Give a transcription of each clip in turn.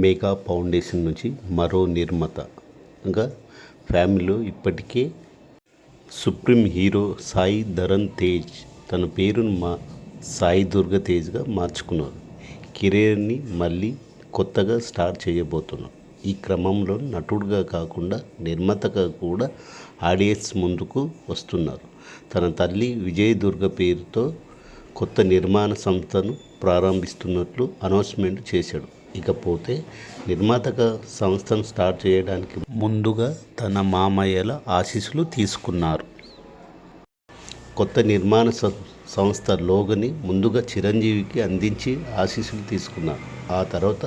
Mega foundation నుంచి మరో నిర్మాతగా ఫ్యామిలీలో ఇప్పటికే సుప్రీం హీరో సాయి ధరమ్ తేజ్ తన పేరును సాయి దుర్గా తేజ్గా మార్చుకున్నారు. కెరీర్ని మళ్ళీ కొత్తగా స్టార్ట్ చేయబోతున్నారు. ఈ క్రమంలో నటుడుగా కాకుండా నిర్మాతగా కూడా ఆడియన్స్ ముందుకు వస్తున్నారు. తన తల్లి విజయ్ దుర్గ పేరుతో కొత్త నిర్మాణ సంస్థను ప్రారంభిస్తున్నట్లు అనౌన్స్మెంట్ చేశాడు. ఇకపోతే నిర్మాతగా సంస్థను స్టార్ట్ చేయడానికి ముందుగా తన మామయ్యల ఆశీస్సులు తీసుకున్నారు. కొత్త నిర్మాణ సంస్థ లోగోని ముందుగా చిరంజీవికి అందించి ఆశీస్సులు తీసుకున్నారు. ఆ తర్వాత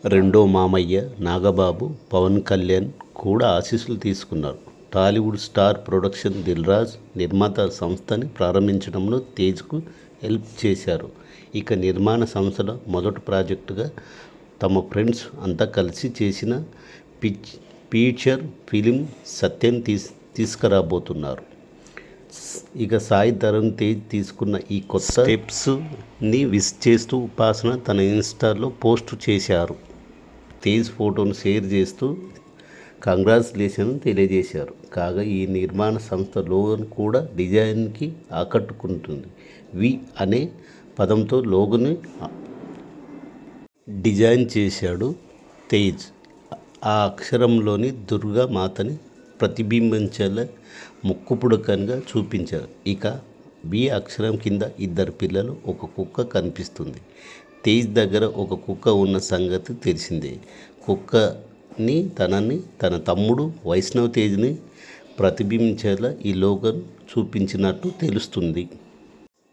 రెండో మామయ్య నాగబాబు పవన్ కళ్యాణ్ కూడా ఆశీస్సులు తీసుకున్నారు. టాలీవుడ్ స్టార్ ప్రొడక్షన్ దిల్ రాజు నిర్మాత సంస్థని ప్రారంభించడంలో తేజ్కు హెల్ప్ చేశారు. ఇక నిర్మాణ సంస్థలో మొదటి ప్రాజెక్టుగా తమ ఫ్రెండ్స్ అంతా కలిసి చేసిన ఫీచర్ ఫిలిం సత్యం తీసుకురాబోతున్నారు. ఇక సాయి ధరమ్ తేజ్ తీసుకున్న ఈ కొత్త స్టెప్స్ని విష్ చేస్తూ ఉపాసన తన ఇన్స్టాలో పోస్ట్ చేశారు. తేజ్ ఫోటోను షేర్ చేస్తూ కంగ్రాచులేషన్ తెలియజేశారు. కాగా ఈ నిర్మాణ సంస్థ లోగోను కూడా డిజైన్కి ఆకట్టుకుంటుంది. వి అనే పదంతో లోగోని డిజైన్ చేశాడు తేజ్. ఆ అక్షరంలోని దుర్గా మాతని ప్రతిబింబించేలా ముక్కుపుడకగా చూపించారు. ఇక బి అక్షరం కింద ఇద్దరు పిల్లలు, ఒక కుక్క కనిపిస్తుంది. తేజ్ దగ్గర ఒక కుక్క ఉన్న సంగతి తెలిసిందే. కుక్కని తన తమ్ముడు వైష్ణవ్ తేజ్ని ప్రతిబింబించేలా ఈ లోగోను చూపించినట్టు తెలుస్తుంది.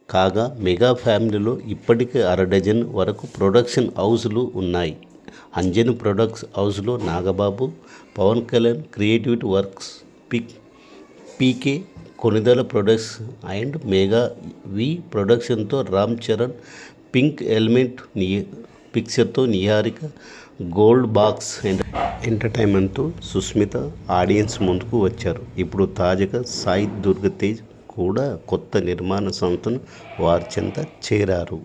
కాగా మెగా ఫ్యామిలీలో ఇప్పటికే 1/2 డజన్ వరకు ప్రొడక్షన్ హౌస్లు ఉన్నాయి. అంజన్ ప్రొడక్ట్స్ హౌస్లో Nagababu, Pawan Kalyan creative works, PK Konidela products and mega V ప్రొడక్షన్తో రామ్ చరణ్, పింక్ ఎలిమెంట్ పిక్చర్తో నిహారిక, గోల్డ్ బాక్స్ ఎంటర్టైన్మెంట్తో సుస్మిత ఆడియన్స్ ముందుకు వచ్చారు. ఇప్పుడు తాజాగా సాయి దుర్గా తేజ్ కూడా కొత్త నిర్మాణ సంస్థను వారి చెంత చేరారు.